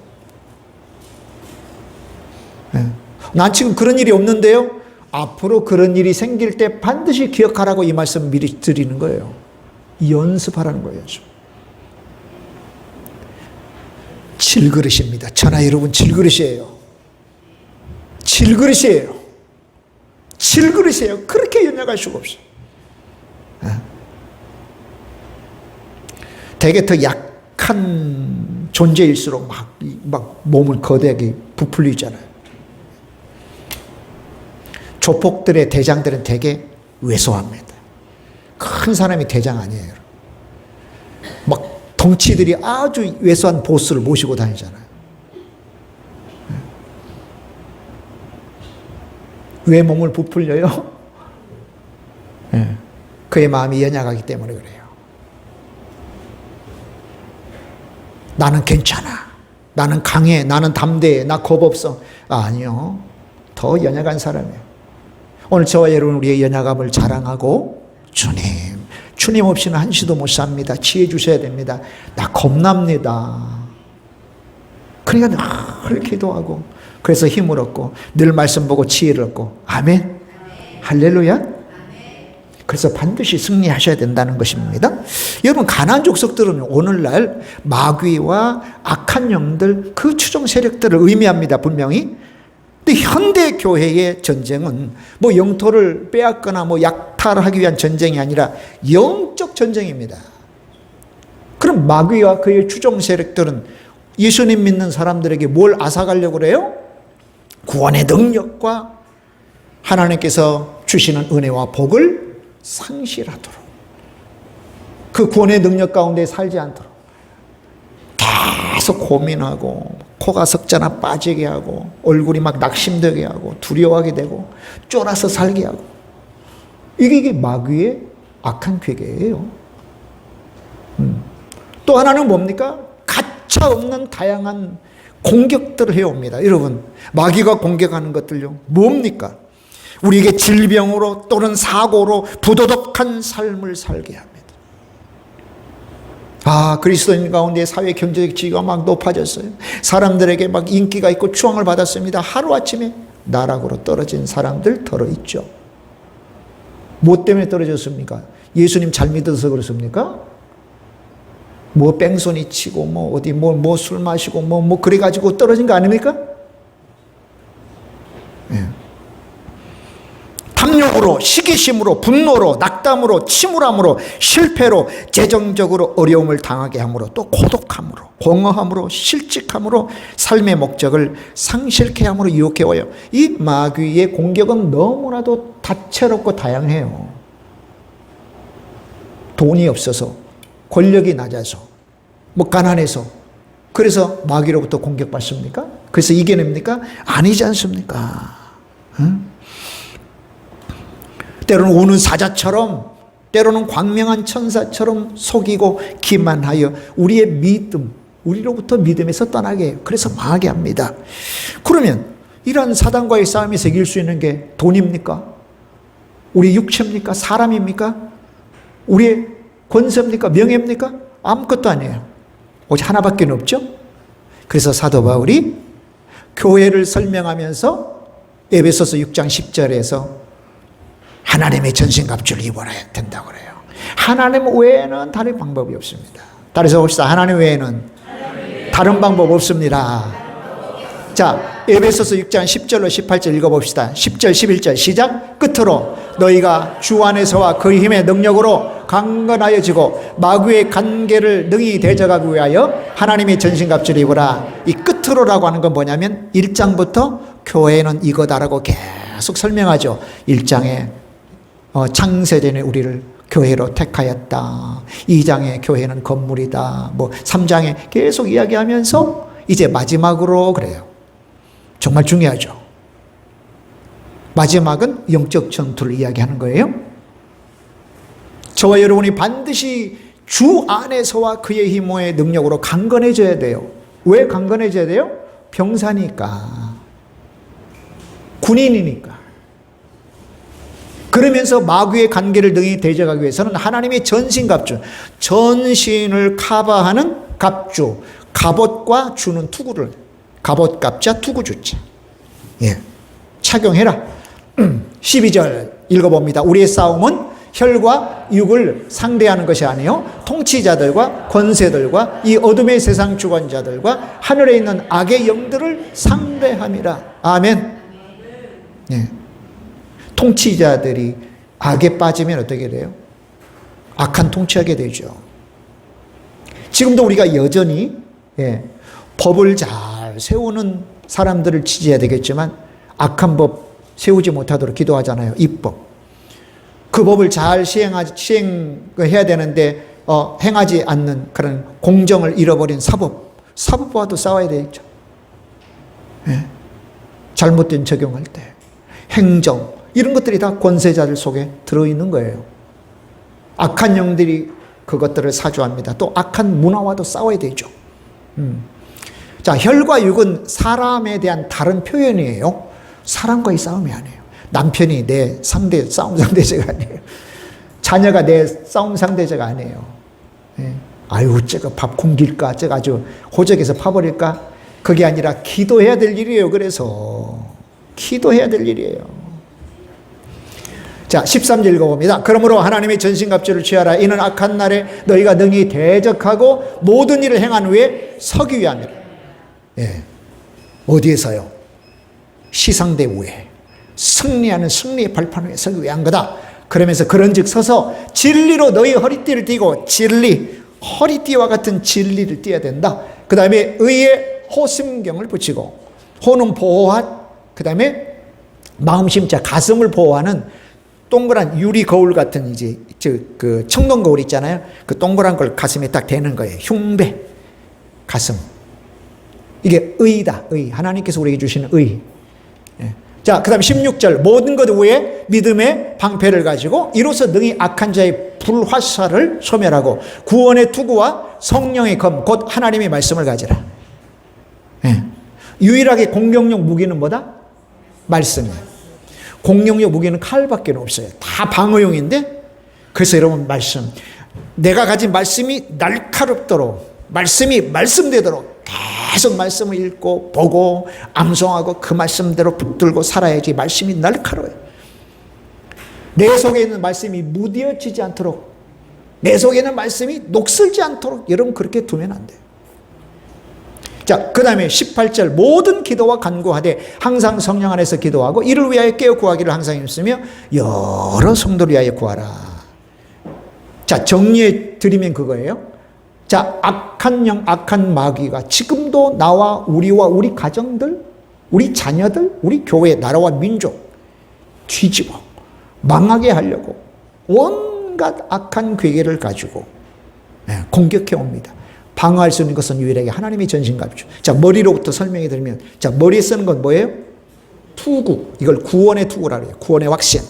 네. 난 지금 그런 일이 없는데요. 앞으로 그런 일이 생길 때 반드시 기억하라고 이 말씀 미리 드리는 거예요. 연습하라는 거예요. 질그릇입니다. 저나 여러분 질그릇이에요. 질그릇이에요. 질그릇이에요. 그렇게 연약할 수가 없어요. 되게 더 약한 존재일수록 막 몸을 거대하게 부풀리잖아요. 조폭들의 대장들은 되게 왜소합니다. 큰 사람이 대장 아니에요. 막 덩치들이 아주 왜소한 보스를 모시고 다니잖아요. 왜 몸을 부풀려요? 그의 마음이 연약하기 때문에 그래요. 나는 괜찮아. 나는 강해. 나는 담대해. 나 겁 없어. 아니요. 더 연약한 사람이에요. 오늘 저와 여러분 우리의 연약함을 자랑하고 주님 없이는 한시도 못 삽니다. 지혜 주셔야 됩니다. 나 겁납니다. 그러니까 늘 기도하고 그래서 힘을 얻고 늘 말씀 보고 지혜를 얻고 아멘. 할렐루야. 그래서 반드시 승리하셔야 된다는 것입니다. 여러분 가나안 족속들은 오늘날 마귀와 악한 영들 그 추종 세력들을 의미합니다. 분명히. 근데 현대 교회의 전쟁은 뭐 영토를 빼앗거나 뭐 약탈하기 위한 전쟁이 아니라 영적 전쟁입니다. 그럼 마귀와 그의 추종 세력들은 예수님 믿는 사람들에게 뭘 앗아가려고 그래요? 구원의 능력과 하나님께서 주시는 은혜와 복을 상실하도록, 그 구원의 능력 가운데 살지 않도록 계속 고민하고 코가 석자나 빠지게 하고 얼굴이 막 낙심되게 하고 두려워하게 되고 쫄아서 살게 하고, 이게 마귀의 악한 괴계예요. 또 하나는 뭡니까? 가차 없는 다양한 공격들을 해옵니다. 여러분, 마귀가 공격하는 것들요 뭡니까? 우리에게 질병으로 또는 사고로 부도덕한 삶을 살게 합니다. 그리스도인 가운데 사회 경제적 지위가 막 높아졌어요. 사람들에게 막 인기가 있고 추앙을 받았습니다. 하루아침에 나락으로 떨어진 사람들 덜어 있죠. 뭐 때문에 떨어졌습니까? 예수님 잘 믿어서 그렇습니까? 뭐 뺑소니 치고 뭐 어디 뭐 술 마시고 뭐 그래가지고 떨어진 거 아닙니까? 예. 탐욕으로, 시기심으로, 분노로, 낙담으로, 침울함으로, 실패로, 재정적으로 어려움을 당하게 함으로, 또 고독함으로, 공허함으로, 실직함으로 삶의 목적을 상실케 함으로 유혹해와요. 이 마귀의 공격은 너무나도 다채롭고 다양해요. 돈이 없어서, 권력이 낮아서, 뭐 가난해서, 그래서 마귀로부터 공격받습니까? 그래서 이겨냅니까? 아니지 않습니까? 응? 때로는 우는 사자처럼, 때로는 광명한 천사처럼 속이고 기만하여 우리의 믿음, 우리로부터 믿음에서 떠나게 해요. 그래서 망하게 합니다. 그러면 이런 사단과의 싸움에서 이길 수 있는 게 돈입니까? 우리 육체입니까? 사람입니까? 우리의 권세입니까? 명예입니까? 아무것도 아니에요. 오직 하나밖에 없죠. 그래서 사도 바울이 교회를 설명하면서 에베소서 6장 10절에서 하나님의 전신갑주를 입어야 된다고 그래요. 하나님 외에는 다른 방법이 없습니다. 따라서 봅시다. 하나님 외에는 다른 방법 없습니다. 자, 에베소서 6장 10절로 18절 읽어봅시다. 10절 11절 시작. 끝으로 너희가 주 안에서와 그 힘의 능력으로 강건하여지고 마귀의 관계를 능히 대적하기 위하여 하나님의 전신갑주를 입으라. 이 끝으로라고 하는 건 뭐냐면 1장부터 교회는 이거다라고 계속 설명하죠. 1장에 창세전에 우리를 교회로 택하였다. 2장에 교회는 건물이다. 뭐 3장에 계속 이야기하면서 이제 마지막으로 그래요. 정말 중요하죠. 마지막은 영적 전투를 이야기하는 거예요. 저와 여러분이 반드시 주 안에서와 그의 힘의 능력으로 강건해져야 돼요. 왜 강건해져야 돼요? 병사니까. 군인이니까. 그러면서 마귀의 관계를 능히 대적하기 위해서는 하나님의 전신갑주, 전신을 커버하는 갑주, 갑옷과 주는 투구를, 갑옷 갑자 투구 주자. 예. 착용해라. 12절 읽어봅니다. 우리의 싸움은 혈과 육을 상대하는 것이 아니요 통치자들과 권세들과 이 어둠의 세상 주관자들과 하늘에 있는 악의 영들을 상대함이라. 아멘. 예. 통치자들이 악에 빠지면 어떻게 돼요? 악한 통치하게 되죠. 지금도 우리가 여전히 법을 잘 세우는 사람들을 지지해야 되겠지만 악한 법 세우지 못하도록 기도하잖아요. 입법. 그 법을 잘 시행해야 되는데 행하지 않는 그런 공정을 잃어버린 사법과도 싸워야 되겠죠. 잘못된 적용할 때. 행정, 이런 것들이 다 권세자들 속에 들어있는 거예요. 악한 영들이 그것들을 사주합니다. 또 악한 문화와도 싸워야 되죠. 자, 혈과 육은 사람에 대한 다른 표현이에요. 사람과의 싸움이 아니에요. 남편이 내 싸움 상대자가 아니에요. 자녀가 내 싸움 상대자가 아니에요. 아유, 저거 밥 굶길까? 저거 아주 호적에서 파버릴까? 그게 아니라 기도해야 될 일이에요. 그래서 기도해야 될 일이에요. 자, 13절 읽어봅니다. 그러므로 하나님의 전신갑주를 취하라. 이는 악한 날에 너희가 능히 대적하고 모든 일을 행한 후에 서기 위함이라. 예. 어디에서요? 시상대 위에 승리하는 승리의 발판 위에 서기 위한 거다. 그러면서 그런즉 서서 진리로 너희 허리띠를 띠고, 진리, 허리띠와 같은 진리를 띠어야 된다. 그 다음에 의의 호심경을 붙이고, 호는 보호한, 그 다음에 마음심자, 가슴을 보호하는 동그란 유리 거울 같은 이제 그 청동 거울 있잖아요. 그 동그란 걸 가슴에 딱 대는 거예요. 흉배, 가슴. 이게 의다. 의. 하나님께서 우리에게 주시는 의. 자, 그 다음 16절. 모든 것 위에 믿음의 방패를 가지고 이로써 능히 악한 자의 불화살을 소멸하고 구원의 투구와 성령의 검, 곧 하나님의 말씀을 가지라. 유일하게 공격력 무기는 뭐다? 말씀이에요. 공격력 무기는 칼밖에 없어요. 다 방어용인데, 그래서 여러분 말씀, 내가 가진 말씀이 날카롭도록, 말씀이 말씀되도록 계속 말씀을 읽고 보고 암송하고 그 말씀대로 붙들고 살아야지 말씀이 날카로워요. 내 속에 있는 말씀이 무뎌지지 않도록, 내 속에 있는 말씀이 녹슬지 않도록 여러분 그렇게 두면 안 돼요. 자, 그 다음에 18절. 모든 기도와 간구하되 항상 성령 안에서 기도하고 이를 위하여 깨어 구하기를 항상 힘쓰며 여러 성도를 위하여 구하라. 자, 정리해 드리면 그거예요. 자, 악한 영, 악한 마귀가 지금도 나와 우리와 우리 가정들, 우리 자녀들, 우리 교회, 나라와 민족 뒤집어 망하게 하려고 온갖 악한 괴계를 가지고 공격해 옵니다. 방어할 수 있는 것은 유일하게 하나님의 전신갑주. 자, 머리로부터 설명해 드리면, 자, 머리에 쓰는 건 뭐예요? 투구. 이걸 구원의 투구라고 해요. 구원의 확신.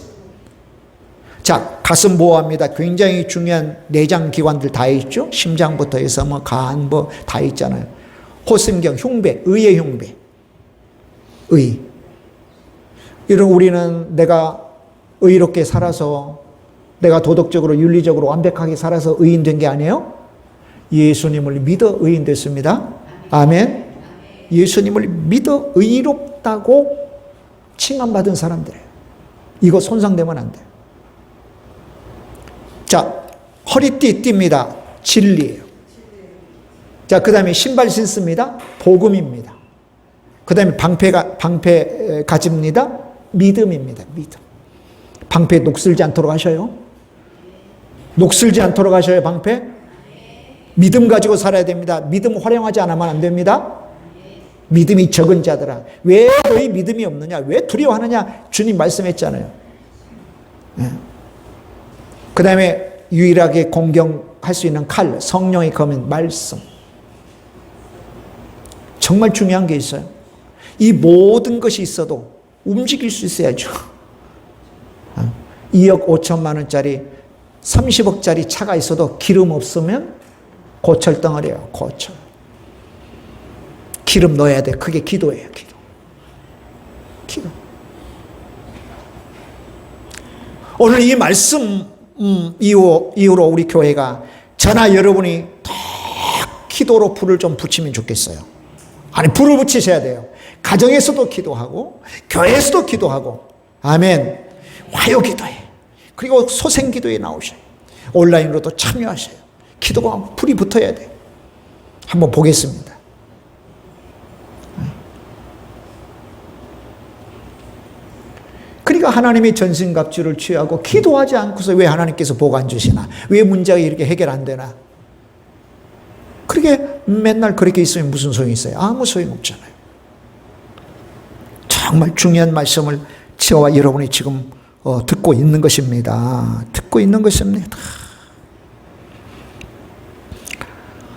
자, 가슴 보호합니다. 굉장히 중요한 내장 기관들 다 있죠. 심장부터 해서 뭐 간 뭐 다 있잖아요. 호심경, 흉배, 의의 흉배. 의. 이런 우리는 내가 의롭게 살아서, 내가 도덕적으로 윤리적으로 완벽하게 살아서 의인 된 게 아니에요. 예수님을 믿어 의인 됐습니다. 아멘. 예수님을 믿어 의롭다고 칭함받은 사람들이에요. 이거 손상되면 안 돼요. 자, 허리띠 띱니다. 진리예요. 자, 그 다음에 신발 신습니다. 복음입니다. 그 다음에 방패 가집니다. 믿음입니다. 믿음. 방패 녹슬지 않도록 하셔요. 녹슬지 않도록 하셔요. 방패. 믿음 가지고 살아야 됩니다. 믿음 활용하지 않으면 안 됩니다. 믿음이 적은 자들아, 왜 너희 믿음이 없느냐? 왜 두려워하느냐? 주님 말씀했잖아요. 그 다음에 유일하게 공격할 수 있는 칼, 성령의 검인 말씀. 정말 중요한 게 있어요. 이 모든 것이 있어도 움직일 수 있어야죠. 2억 5천만 원짜리 30억짜리 차가 있어도 기름 없으면 고철 덩어리예요. 고철. 기름 넣어야 돼. 그게 기도예요. 기도. 오늘 이 말씀 이후로 우리 교회가 저나 여러분이 더 기도로 불을 좀 붙이면 좋겠어요. 아니, 불을 붙이셔야 돼요. 가정에서도 기도하고 교회에서도 기도하고. 아멘. 화요 기도해. 그리고 소생 기도에 나오셔요. 온라인으로도 참여하셔요. 기도가 불이 붙어야 돼요. 한번 보겠습니다. 그러니까 하나님의 전신갑주를 취하고 기도하지 않고서 왜 하나님께서 복 안 주시나? 왜 문제가 이렇게 해결 안 되나? 그렇게 맨날 그렇게 있으면 무슨 소용이 있어요? 아무 소용 없잖아요. 정말 중요한 말씀을 저와 여러분이 지금 듣고 있는 것입니다. 듣고 있는 것입니다.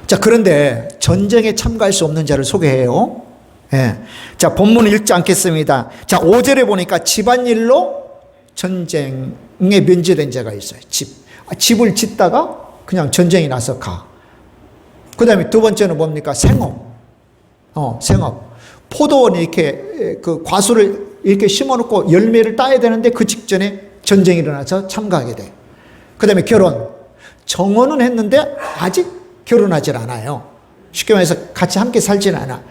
자, 그런데 전쟁에 참가할 수 없는 자를 소개해요. 예. 자, 본문 읽지 않겠습니다. 자, 5절에 보니까 집안일로 전쟁에 면제된 자가 있어요. 집을 짓다가 그냥 전쟁이 나서 가. 그 다음에 두 번째는 뭡니까? 생업. 생업. 포도원 이렇게 그 과수를 이렇게 심어놓고 열매를 따야 되는데 그 직전에 전쟁이 일어나서 참가하게 돼. 그 다음에 결혼. 정혼은 했는데 아직 결혼하질 않아요. 쉽게 말해서 같이 함께 살지는 않아.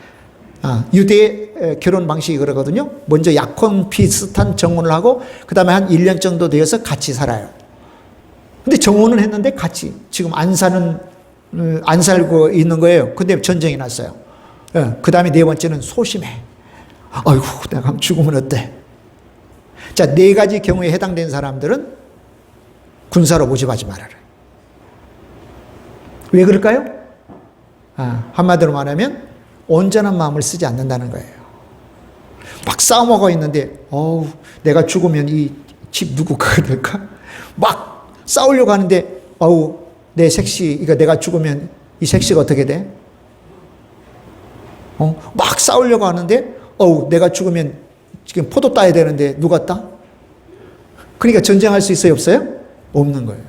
유대의 결혼 방식이 그러거든요. 먼저 약혼 비슷한 정혼을 하고 그 다음에 한 1년 정도 되어서 같이 살아요. 근데 정혼은 했는데 같이 지금 안 살고 있는 거예요. 근데 전쟁이 났어요. 그 다음에 네 번째는 소심해. 아이고, 내가 죽으면 어때? 자, 네 가지 경우에 해당된 사람들은 군사로 모집하지 말아라. 왜 그럴까요? 한마디로 말하면 온전한 마음을 쓰지 않는다는 거예요. 막 싸움하고 있는데, 내가 죽으면 이 집 누구 그거 될까? 막 싸우려고 하는데, 내 색시, 이거 내가 죽으면 이 색시가 어떻게 돼? 막 싸우려고 하는데, 내가 죽으면 지금 포도 따야 되는데 누가 따? 그러니까 전쟁할 수 있어요, 없어요? 없는 거예요.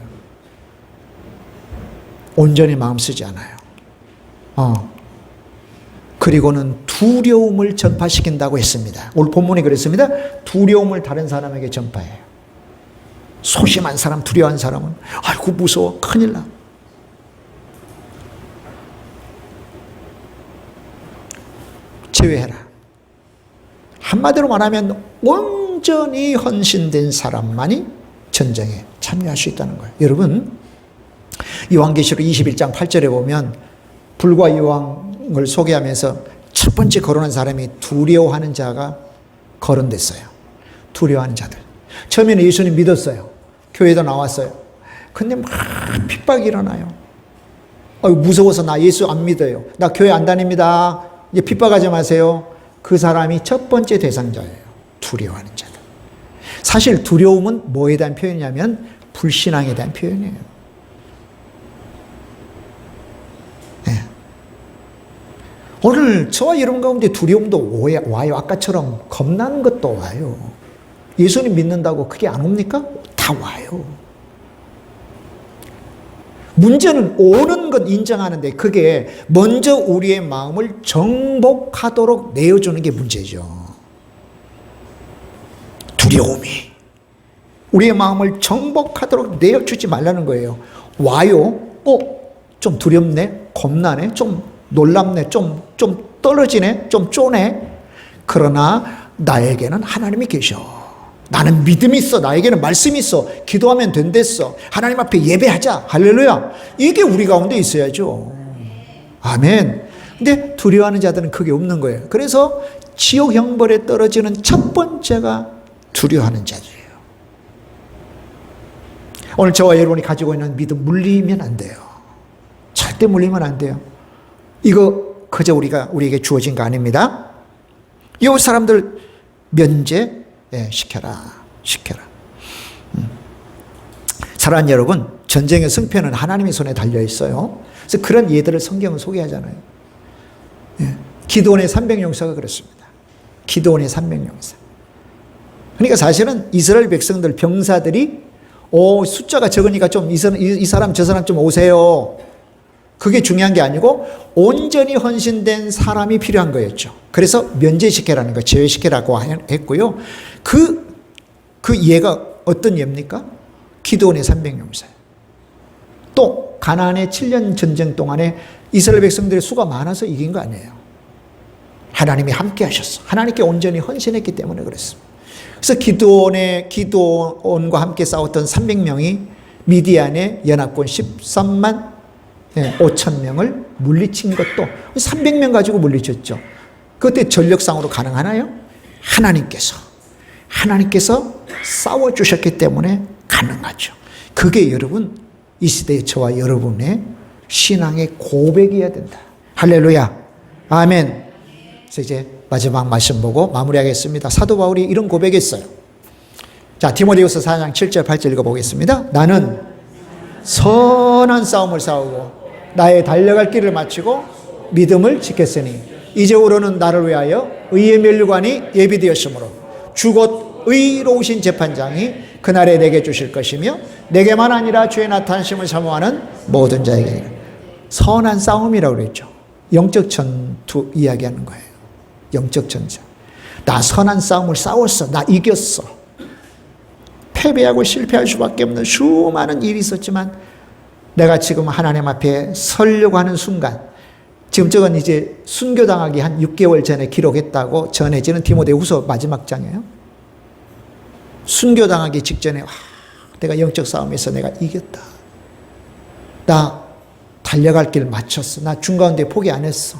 온전히 마음 쓰지 않아요. 그리고는 두려움을 전파시킨다고 했습니다. 오늘 본문이 그랬습니다. 두려움을 다른 사람에게 전파해요. 소심한 사람, 두려워한 사람은 아이고 무서워, 큰일 나. 제외해라. 한마디로 말하면 온전히 헌신된 사람만이 전쟁에 참여할 수 있다는 거예요. 여러분, 요한계시록 21장 8절에 보면 불과 여왕을 소개하면서 첫 번째 거론한 사람이 두려워하는 자가 거론됐어요. 두려워하는 자들. 처음에는 예수님 믿었어요. 교회도 나왔어요. 근데 막 핍박이 일어나요. 무서워서 나 예수 안 믿어요. 나 교회 안 다닙니다. 이제 핍박하지 마세요. 그 사람이 첫 번째 대상자예요. 두려워하는 자들. 사실 두려움은 뭐에 대한 표현이냐면 불신앙에 대한 표현이에요. 네. 오늘 저와 여러분 가운데 두려움도 와요. 아까처럼 겁나는 것도 와요. 예수님 믿는다고 그게 안 옵니까? 다 와요. 문제는 오는 건 인정하는데 그게 먼저 우리의 마음을 정복하도록 내어주는 게 문제죠. 두려움이 우리의 마음을 정복하도록 내어주지 말라는 거예요. 와요. 좀 두렵네. 겁나네. 좀 놀랍네. 좀 떨어지네. 좀 쪼네. 그러나 나에게는 하나님이 계셔. 나는 믿음이 있어. 나에게는 말씀이 있어. 기도하면 된댔어. 하나님 앞에 예배하자. 할렐루야. 이게 우리 가운데 있어야죠. 아멘. 근데 두려워하는 자들은 그게 없는 거예요. 그래서 지옥 형벌에 떨어지는 첫 번째가 두려워하는 자들이에요. 오늘 저와 여러분이 가지고 있는 믿음 물리면 안 돼요. 절대 물리면 안 돼요. 이거 그저 우리에게 주어진 거 아닙니다. 이 사람들 면제 시켜라. 사랑하는 여러분, 전쟁의 승패는 하나님의 손에 달려 있어요. 그래서 그런 예들을 성경은 소개하잖아요. 기드온의 300용사가 그렇습니다. 기드온의 300용사. 그러니까 사실은 이스라엘 백성들 병사들이 숫자가 적으니까 좀 이 사람 저 사람 좀 오세요. 그게 중요한 게 아니고 온전히 헌신된 사람이 필요한 거였죠. 그래서 면제시켜라는 거, 제외시켜라고 했고요. 그 예가 어떤 예입니까? 기드온의 300용사예요. 또 가나안의 7년 전쟁 동안에 이스라엘 백성들의 수가 많아서 이긴 거 아니에요. 하나님이 함께 하셨어. 하나님께 온전히 헌신했기 때문에 그랬습니다. 그래서 기드온과 함께 싸웠던 300명이 미디안의 연합군 13만 5천 명을 물리친 것도 300명 가지고 물리쳤죠. 그때 전력상으로 가능하나요? 하나님께서 싸워주셨기 때문에 가능하죠. 그게 여러분, 이 시대의 저와 여러분의 신앙의 고백이어야 된다. 할렐루야. 아멘. 그래서 이제 마지막 말씀 보고 마무리하겠습니다. 사도 바울이 이런 고백했어요. 자, 디모데후서 4장 7절 8절 읽어보겠습니다. 나는 선한 싸움을 싸우고 나의 달려갈 길을 마치고 믿음을 지켰으니 이제후로는 나를 위하여 의의 면류관이 예비되었으므로 주 곧 의로우신 재판장이 그날에 내게 주실 것이며 내게만 아니라 주의 나타나심을 사모하는 모든 자에게. 선한 싸움이라고 그랬죠. 영적 전투 이야기하는 거예요. 영적 전쟁. 나 선한 싸움을 싸웠어. 나 이겼어. 패배하고 실패할 수밖에 없는 수많은 일이 있었지만 내가 지금 하나님 앞에 서려고 하는 순간, 지금 저건 이제 순교당하기 한 6개월 전에 기록했다고 전해지는 디모데후서 마지막 장이에요. 순교당하기 직전에 내가 영적 싸움에서 내가 이겼다. 나 달려갈 길 마쳤어. 나 중가운데 포기 안 했어.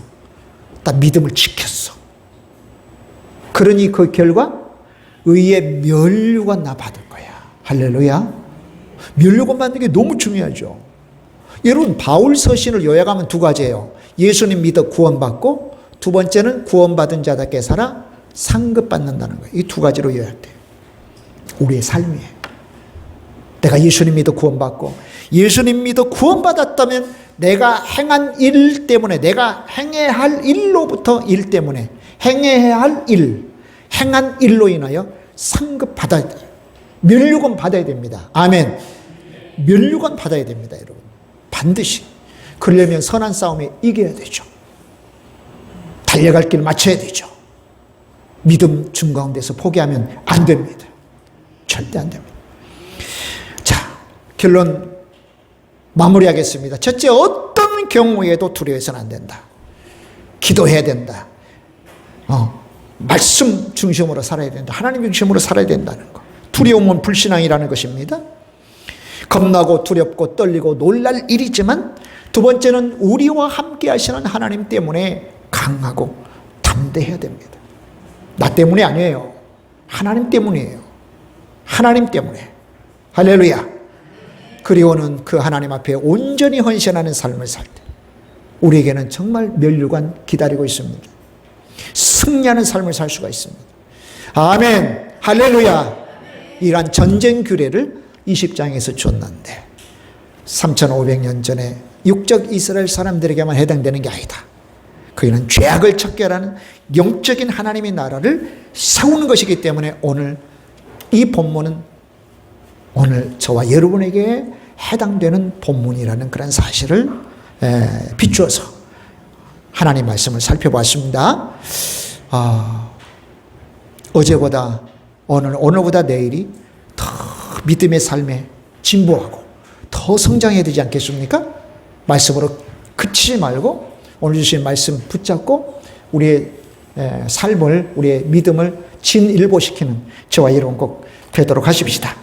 나 믿음을 지켰어. 그러니 그 결과 의의 면류관 나 받을 거야. 할렐루야. 면류관 받는 게 너무 중요하죠. 여러분, 바울 서신을 요약하면 두 가지예요. 예수님 믿어 구원받고, 두 번째는 구원받은 자답게 살아 상급받는다는 거예요. 이 두 가지로 요약돼요. 우리의 삶이에요. 내가 예수님 믿어 구원받고, 예수님 믿어 구원받았다면 내가 행한 일 때문에, 내가 행해야 할 일로부터 일 때문에, 행해야 할 일, 행한 일로 인하여 상급 받아야 돼요. 면류관 받아야 됩니다. 아멘. 면류관 받아야 됩니다, 여러분. 반드시. 그러려면 선한 싸움에 이겨야 되죠. 달려갈 길 맞춰야 되죠. 믿음 중 가운데서 포기하면 안 됩니다. 절대 안 됩니다. 자, 결론 마무리하겠습니다. 첫째, 어떤 경우에도 두려워해서는 안 된다. 기도해야 된다. 말씀 중심으로 살아야 된다. 하나님 중심으로 살아야 된다는 것. 두려움은 불신앙이라는 것입니다. 겁나고 두렵고 떨리고 놀랄 일이지만, 두 번째는 우리와 함께 하시는 하나님 때문에 강하고 담대해야 됩니다. 나 때문이 아니에요. 하나님 때문이에요. 하나님 때문에. 할렐루야. 그리고는 그 하나님 앞에 온전히 헌신하는 삶을 살 때 우리에게는 정말 면류관 기다리고 있습니다. 승리하는 삶을 살 수가 있습니다. 아멘. 할렐루야. 이러한 전쟁 규례를 20장에서 줬는데 3500년 전에 육적 이스라엘 사람들에게만 해당되는 게 아니다. 그이는 죄악을 척결하는 영적인 하나님의 나라를 세우는 것이기 때문에 오늘 이 본문은 오늘 저와 여러분에게 해당되는 본문이라는 그런 사실을 비추어서 하나님 말씀을 살펴봤습니다. 어제보다 오늘보다 내일이 더 믿음의 삶에 진보하고 더 성장해야 되지 않겠습니까? 말씀으로 그치지 말고 오늘 주신 말씀 붙잡고 우리의 삶을, 우리의 믿음을 진일보시키는 저와 여러분 꼭 되도록 하십시다.